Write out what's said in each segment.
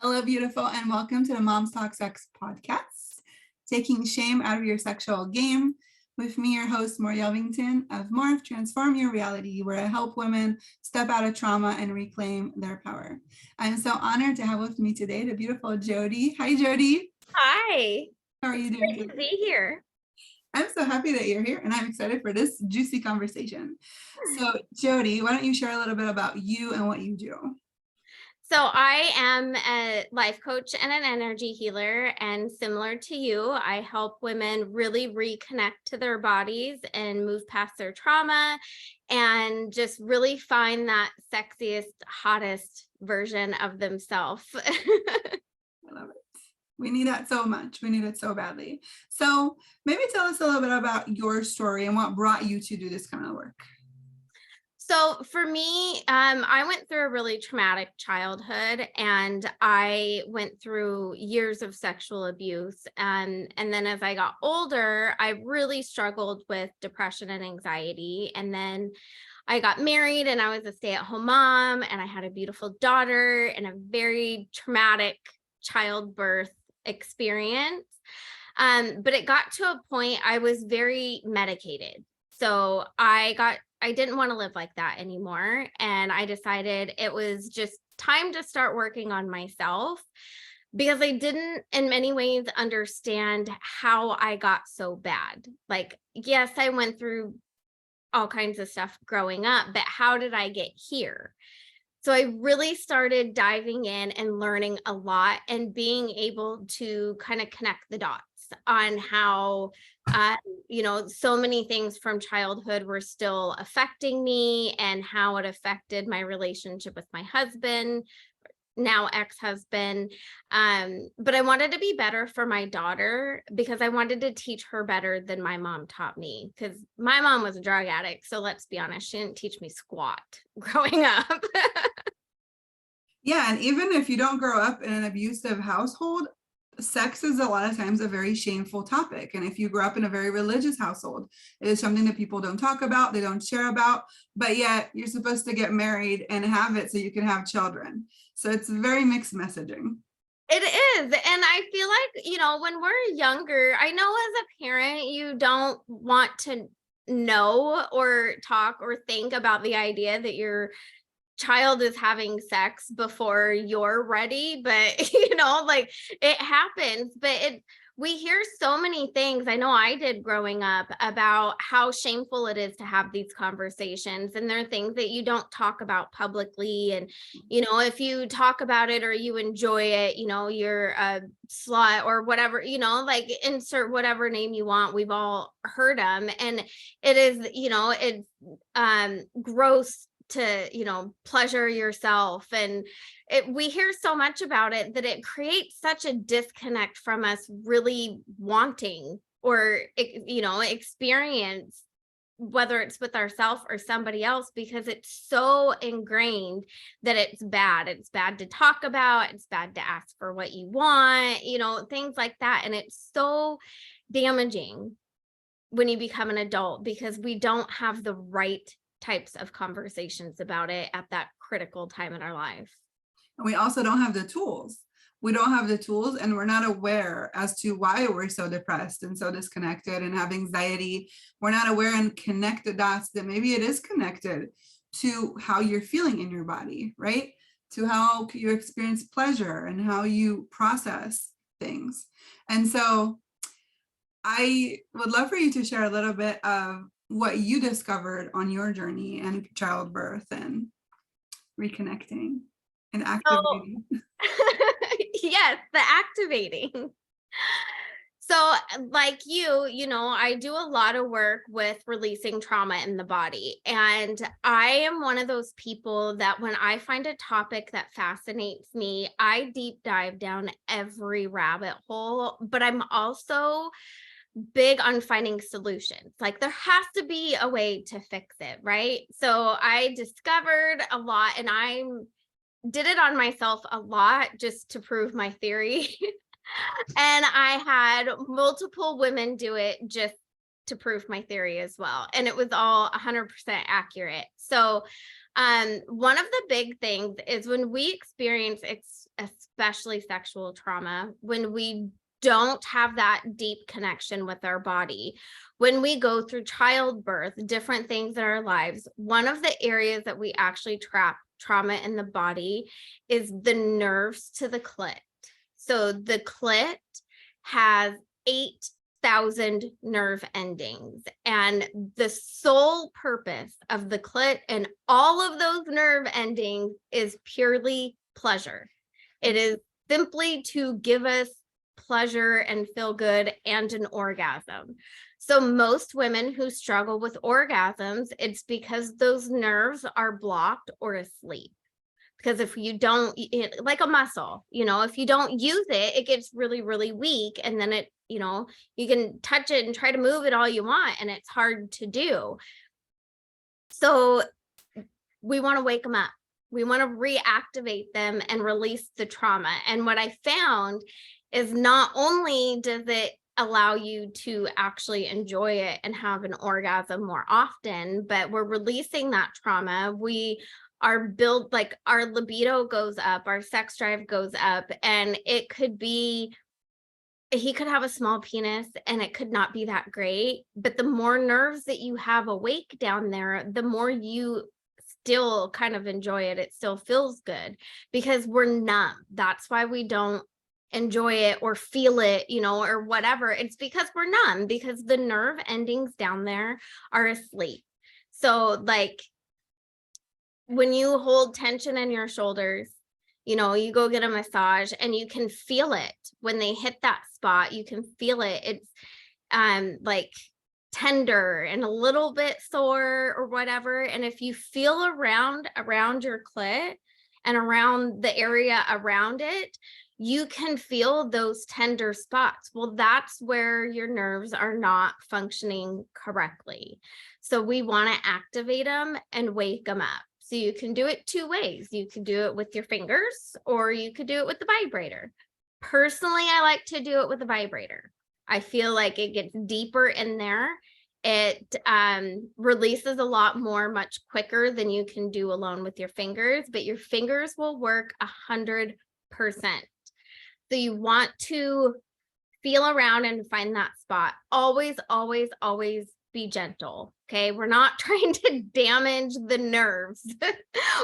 Hello, beautiful, and welcome to the Moms Talk Sex podcast, taking shame out of your sexual game. With me, your host, Maury Elvington of Morph Transform Your Reality, where I help women step out of trauma and reclaim their power. I'm so honored to have with me today the beautiful Jodi. Hi, Jodi. Hi. How are you doing? Great to be here. I'm so happy that you're here, and I'm excited for this juicy conversation. So, Jodi, why don't you share a little bit about you and what you do? So I am a life coach and an energy healer, and similar to you, I help women really reconnect to their bodies and move past their trauma and just really find that sexiest, hottest version of themselves. I love it. We need that so much. We need it so badly. So maybe tell us a little bit about your story and what brought you to do this kind of work. So for me, I went through a really traumatic childhood, and I went through years of sexual abuse. And then as I got older, I really struggled with depression and anxiety. And then I got married and I was a stay-at-home mom, and I had a beautiful daughter and a very traumatic childbirth experience. But it got to a point I was very medicated. So I didn't want to live like that anymore. And I decided it was just time to start working on myself, because I didn't in many ways understand how I got so bad. Like, yes, I went through all kinds of stuff growing up, but how did I get here? So I really started diving in and learning a lot and being able to kind of connect the dots on how, so many things from childhood were still affecting me and how it affected my relationship with my husband, now ex-husband. But I wanted to be better for my daughter because I wanted to teach her better than my mom taught me, because my mom was a drug addict. So let's be honest, she didn't teach me squat growing up. Yeah, and even if you don't grow up in an abusive household, sex is a lot of times a very shameful topic. And if you grow up in a very religious household, it is something that people don't talk about, they don't share about, but yet you're supposed to get married and have it so you can have children. So it's very mixed messaging. It is. And I feel like, when we're younger, I know as a parent, you don't want to know or talk or think about the idea that your child is having sex before you're ready, but like it happens. But we hear so many things. I know I did growing up about how shameful it is to have these conversations, and there are things that you don't talk about publicly. And if you talk about it or you enjoy it, you're a slut or whatever, like insert whatever name you want. We've all heard them, and it is, it's gross to pleasure yourself. And we hear so much about it that it creates such a disconnect from us really wanting or experience, whether it's with ourselves or somebody else, because it's so ingrained that it's bad to talk about, it's bad to ask for what you want, things like that. And it's so damaging when you become an adult, because we don't have the right types of conversations about it at that critical time in our life. And we also don't have the tools. We don't have the tools, and we're not aware as to why we're so depressed and so disconnected and have anxiety. We're not aware and connect the dots that maybe it is connected to how you're feeling in your body, right? To how you experience pleasure and how you process things. And so I would love for you to share a little bit of what you discovered on your journey and childbirth and reconnecting and activating. Yes, the activating. So like I do a lot of work with releasing trauma in the body. And I am one of those people that when I find a topic that fascinates me, I deep dive down every rabbit hole. But I'm also big on finding solutions. Like there has to be a way to fix it, right? So I discovered a lot, and I did it on myself a lot just to prove my theory. And I had multiple women do it just to prove my theory as well. And it was all 100% accurate. So one of the big things is when we experience especially sexual trauma, when we don't have that deep connection with our body, when we go through childbirth, different things in our lives, one of the areas that we actually trap trauma in the body is the nerves to the clit. So the clit has 8,000 nerve endings, and the sole purpose of the clit and all of those nerve endings is purely pleasure. It is simply to give us pleasure and feel good and an orgasm. So most women who struggle with orgasms, it's because those nerves are blocked or asleep. Because if you don't, like a muscle, if you don't use it, it gets really, really weak. And then you can touch it and try to move it all you want, and it's hard to do. So we want to wake them up. We want to reactivate them and release the trauma. And what I found is not only does it allow you to actually enjoy it and have an orgasm more often, but we're releasing that trauma. We are built, like our libido goes up, our sex drive goes up, and it could be, he could have a small penis and it could not be that great, but the more nerves that you have awake down there, the more you still kind of enjoy it. It still feels good because we're numb. That's why we don't enjoy it or feel it, or whatever. It's because we're numb, because the nerve endings down there are asleep. So like when you hold tension in your shoulders, you go get a massage and you can feel it when they hit that spot. You can feel it. It's like tender and a little bit sore or whatever. And if you feel around your clit and around the area around it, you can feel those tender spots. Well, that's where your nerves are not functioning correctly. So we want to activate them and wake them up. So you can do it two ways. You can do it with your fingers, or you could do it with the vibrator. Personally, I like to do it with the vibrator. I feel like it gets deeper in there. It releases a lot more, much quicker than you can do alone with your fingers, but your fingers will work 100%. So you want to feel around and find that spot. Always, always, always be gentle. Okay. We're not trying to damage the nerves.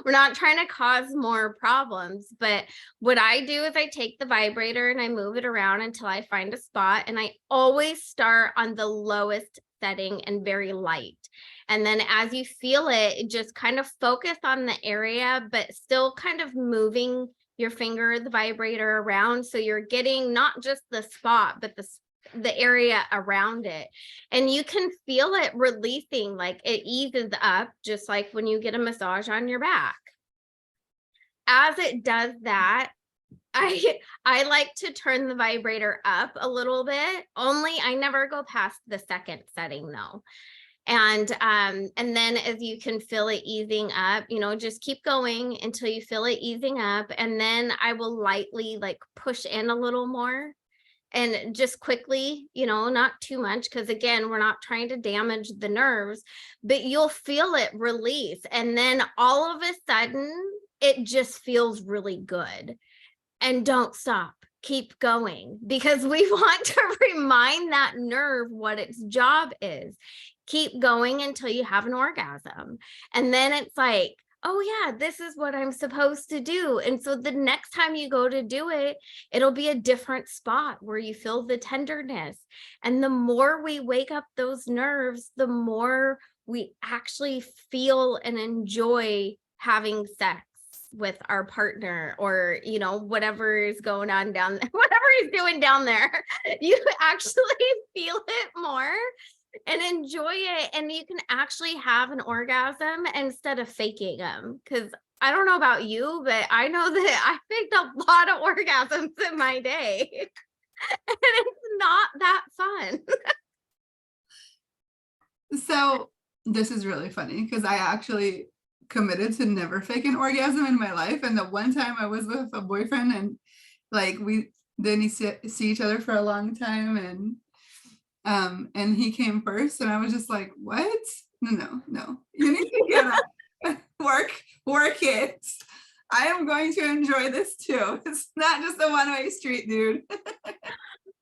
We're not trying to cause more problems. But what I do is I take the vibrator and I move it around until I find a spot. And I always start on the lowest setting and very light. And then as you feel it, just kind of focus on the area, but still kind of moving your finger, the vibrator around. So you're getting not just the spot, but the area around it. And you can feel it releasing, like it eases up, just like when you get a massage on your back. As it does that, I like to turn the vibrator up a little bit. Only I never go past the second setting though. And then as you can feel it easing up, just keep going until you feel it easing up. And then I will lightly like push in a little more and just quickly, not too much. Cause again, we're not trying to damage the nerves, but you'll feel it release. And then all of a sudden it just feels really good. And don't stop. Keep going, because we want to remind that nerve what its job is. Keep going until you have an orgasm. And then it's like, oh yeah, this is what I'm supposed to do. And so the next time you go to do it, it'll be a different spot where you feel the tenderness. And the more we wake up those nerves, the more we actually feel and enjoy having sex with our partner, or whatever is going on down there, whatever he's doing down there. You actually feel it more and enjoy it, and you can actually have an orgasm instead of faking them. Because I don't know about you, but I know that I faked a lot of orgasms in my day and it's not that fun. So this is really funny because I actually committed to never fake an orgasm in my life. And the one time I was with a boyfriend and like we didn't see each other for a long time, and And he came first, and I was just like, what? No. You need to get up, work it. I am going to enjoy this too. It's not just a one-way street, dude.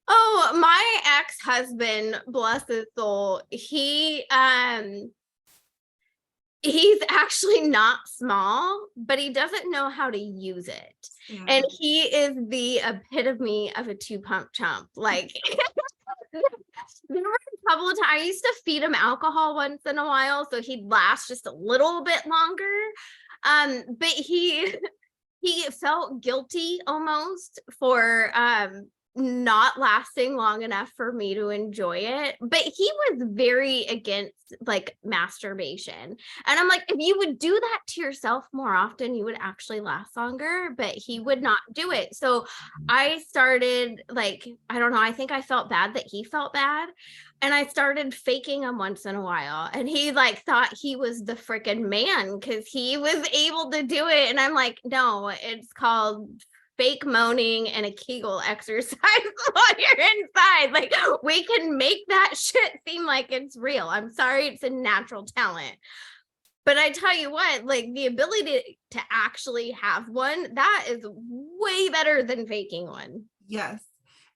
Oh, my ex-husband, bless his soul, he's actually not small, but he doesn't know how to use it. Yeah. And he is the epitome of a two-pump chump. Like, there were a couple of times I used to feed him alcohol once in a while, so he'd last just a little bit longer. But he felt guilty almost for not lasting long enough for me to enjoy it. But he was very against like masturbation. And I'm like, if you would do that to yourself more often, you would actually last longer, but he would not do it. So I started like, I don't know, I think I felt bad that he felt bad. And I started faking him once in a while. And he like thought he was the freaking man because he was able to do it. And I'm like, no, it's called fake moaning and a Kegel exercise while you're inside. Like, we can make that shit seem like it's real. I'm sorry, it's a natural talent. But I tell you what, like the ability to actually have one, that is way better than faking one. Yes.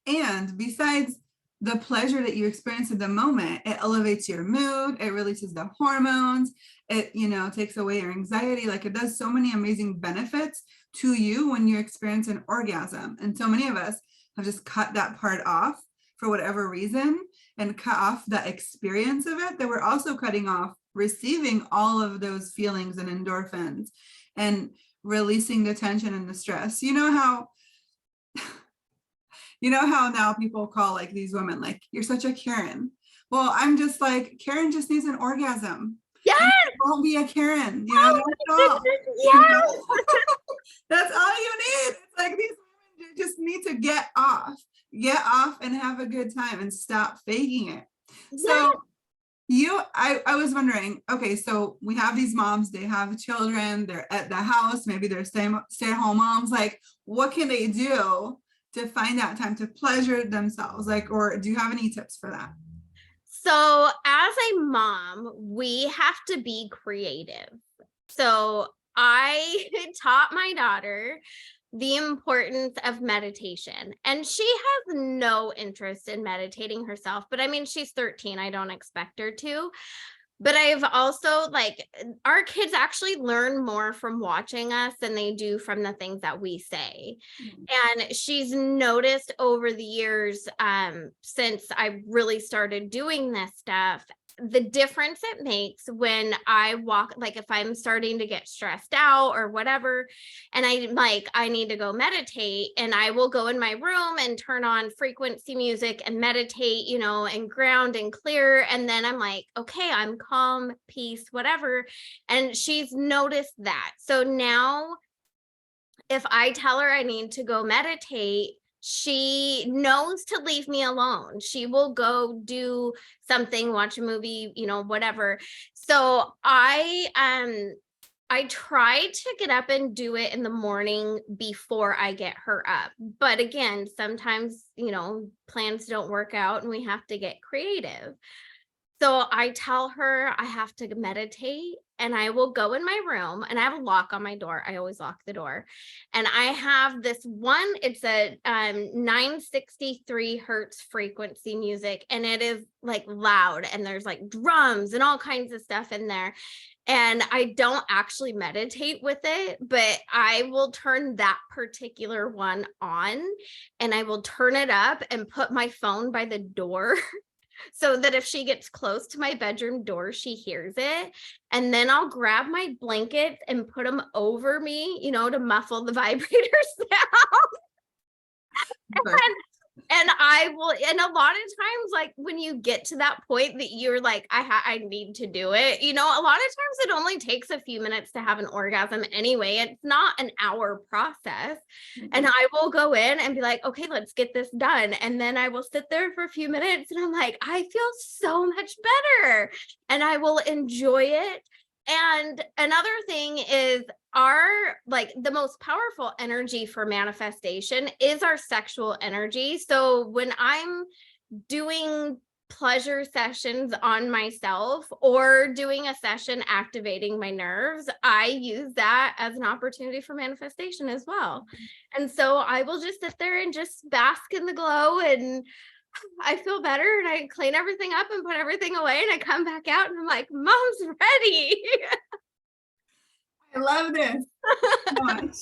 And besides the pleasure that you experience in the moment, it elevates your mood, it releases the hormones, it, takes away your anxiety. Like, it does so many amazing benefits to you when you experience an orgasm. And so many of us have just cut that part off for whatever reason and cut off that experience of it, that we're also cutting off receiving all of those feelings and endorphins and releasing the tension and the stress. You know how now people call like these women, like, you're such a Karen. Well, I'm just like, Karen just needs an orgasm. Yes. Won't be a Karen, that's all. Yes. That's all you need. It's like these women just need to get off and have a good time and stop faking it. Yes. So I was wondering, okay, so we have these moms, they have children, they're at the house, maybe they're stay-at-home moms. Like, what can they do to find that time to pleasure themselves? Like, or do you have any tips for that? So as a mom, we have to be creative. So I taught my daughter the importance of meditation, and she has no interest in meditating herself. But I mean, she's 13. I don't expect her to. But I've also, like, our kids actually learn more from watching us than they do from the things that we say. And she's noticed over the years, since I really started doing this stuff, the difference it makes when I walk, like if I'm starting to get stressed out or whatever, and I need to go meditate, and I will go in my room and turn on frequency music and meditate, and ground and clear. And then I'm like, okay, I'm calm, peace, whatever. And she's noticed that. So now if I tell her I need to go meditate, she knows to leave me alone. She will go do something, watch a movie, whatever. So I try to get up and do it in the morning before I get her up. But again, sometimes, plans don't work out and we have to get creative. So I tell her I have to meditate, and I will go in my room, and I have a lock on my door. I always lock the door. And I have this one, it's a 963 hertz frequency music, and it is like loud, and there's like drums and all kinds of stuff in there. And I don't actually meditate with it, but I will turn that particular one on, and I will turn it up and put my phone by the door so that if she gets close to my bedroom door, she hears it. And then I'll grab my blankets and put them over me, to muffle the vibrator sound. And I will, and a lot of times, like when you get to that point that you're like, I need to do it, a lot of times it only takes a few minutes to have an orgasm anyway. It's not an hour process. And I will go in and be like, okay, let's get this done. And then I will sit there for a few minutes and I'm like, I feel so much better, and I will enjoy it. And another thing is the most powerful energy for manifestation is our sexual energy. So when I'm doing pleasure sessions on myself or doing a session activating my nerves, I use that as an opportunity for manifestation as well. And so I will just sit there and just bask in the glow, and I feel better, and I clean everything up and put everything away, and I come back out and I'm like, mom's ready. I love this so much.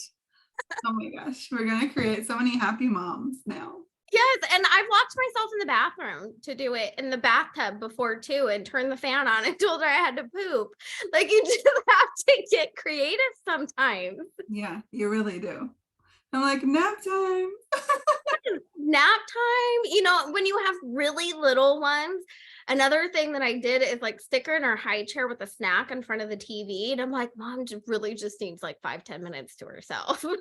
Oh my gosh, we're gonna create so many happy moms now. Yes, and I've locked myself in the bathroom to do it in the bathtub before too, and turned the fan on and told her I had to poop. Like, you just have to get creative sometimes. Yeah, you really do. I'm like, nap time. Nap time, when you have really little ones, another thing that I did is like stick her in her high chair with a snack in front of the TV. And I'm like, mom really just needs like 5-10 minutes to herself. And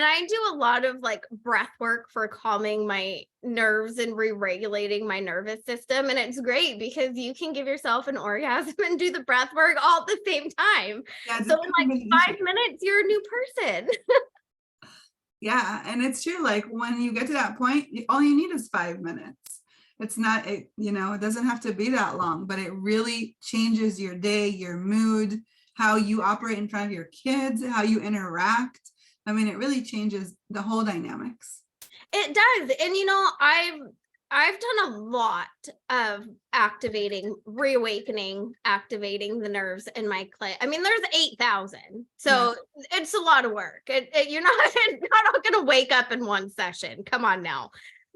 I do a lot of like breath work for calming my nerves and re-regulating my nervous system. And it's great because you can give yourself an orgasm and do the breath work all at the same time. Yeah, So in like 5 minutes, you're a new person. yeah, and it's true. Like when you get to that point, all you need is 5 minutes. It's not, it doesn't have to be that long, but it really changes your day, your mood, how you operate in front of your kids, how you interact. I mean, it really changes the whole dynamics. It does. And I've done a lot of activating the nerves in my clit. I mean, there's 8,000. So it's a lot of work. You're not going to wake up in one session. Come on now.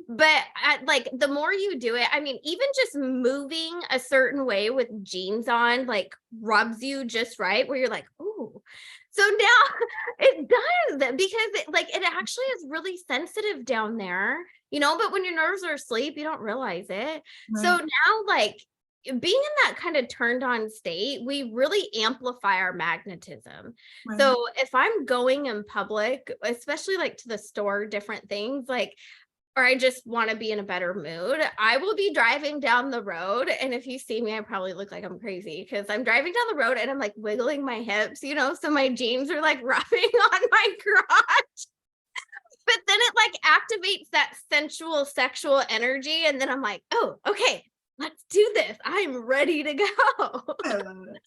But like the more you do it, I mean, even just moving a certain way with jeans on, like rubs you just right, where you're like, ooh. So now it does, because it actually is really sensitive down there, but when your nerves are asleep, you don't realize it. Right. So now, like being in that kind of turned on state, we really amplify our magnetism. Right. So if I'm going in public, especially like to the store, different things, or I just want to be in a better mood, I will be driving down the road. And if you see me, I probably look like I'm crazy because I'm driving down the road and I'm like wiggling my hips, so my jeans are like rubbing on my crotch. But then it like activates that sensual, sexual energy. And then I'm like, oh, okay, let's do this. I'm ready to go. I love it.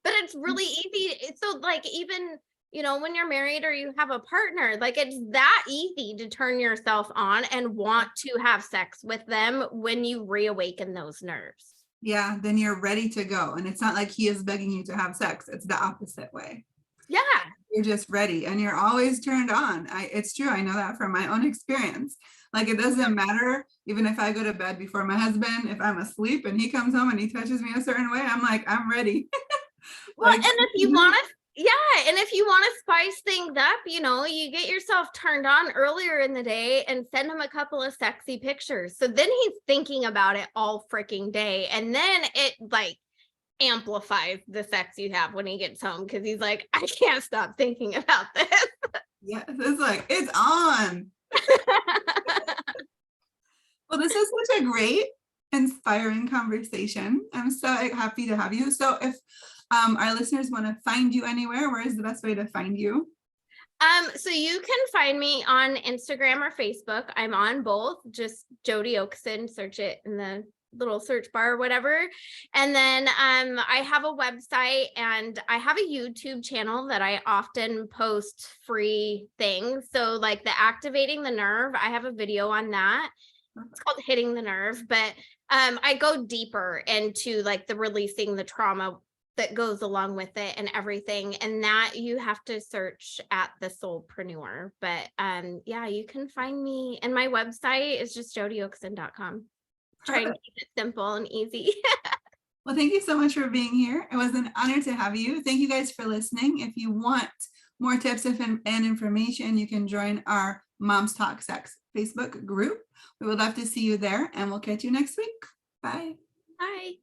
But it's really easy. So like even when you're married or you have a partner, like it's that easy to turn yourself on and want to have sex with them when you reawaken those nerves. Yeah, then you're ready to go. And it's not like he is begging you to have sex. It's the opposite way. Yeah. You're just ready and you're always turned on. It's true. I know that from my own experience. Like it doesn't matter, even if I go to bed before my husband, if I'm asleep and he comes home and he touches me a certain way, I'm like, I'm ready. Well, and if you want to, and if you want to spice things up, you get yourself turned on earlier in the day and send him a couple of sexy pictures. So then he's thinking about it all freaking day. And then it like amplifies the sex you have when he gets home because he's like, I can't stop thinking about this. Yeah, it's like, it's on. Well, this is such a great, inspiring conversation. I'm so happy to have you. So if our listeners want to find you anywhere, where is the best way to find you? So you can find me on Instagram or Facebook. I'm on both, just Jodi Okeson, search it in the little search bar or whatever. And then I have a website and I have a YouTube channel that I often post free things. So like the activating the nerve, I have a video on that. It's called Hitting the Nerve, but I go deeper into like the releasing the trauma that goes along with it and everything. And that you have to search at the Soulpreneur. But you can find me, and my website is just jodiokeson.com. Trying to keep it simple and easy. Well, thank you so much for being here. It was an honor to have you. Thank you guys for listening. If you want more tips and information, you can join our Moms Talk Sex Facebook group. We would love to see you there, and we'll catch you next week. Bye. Bye.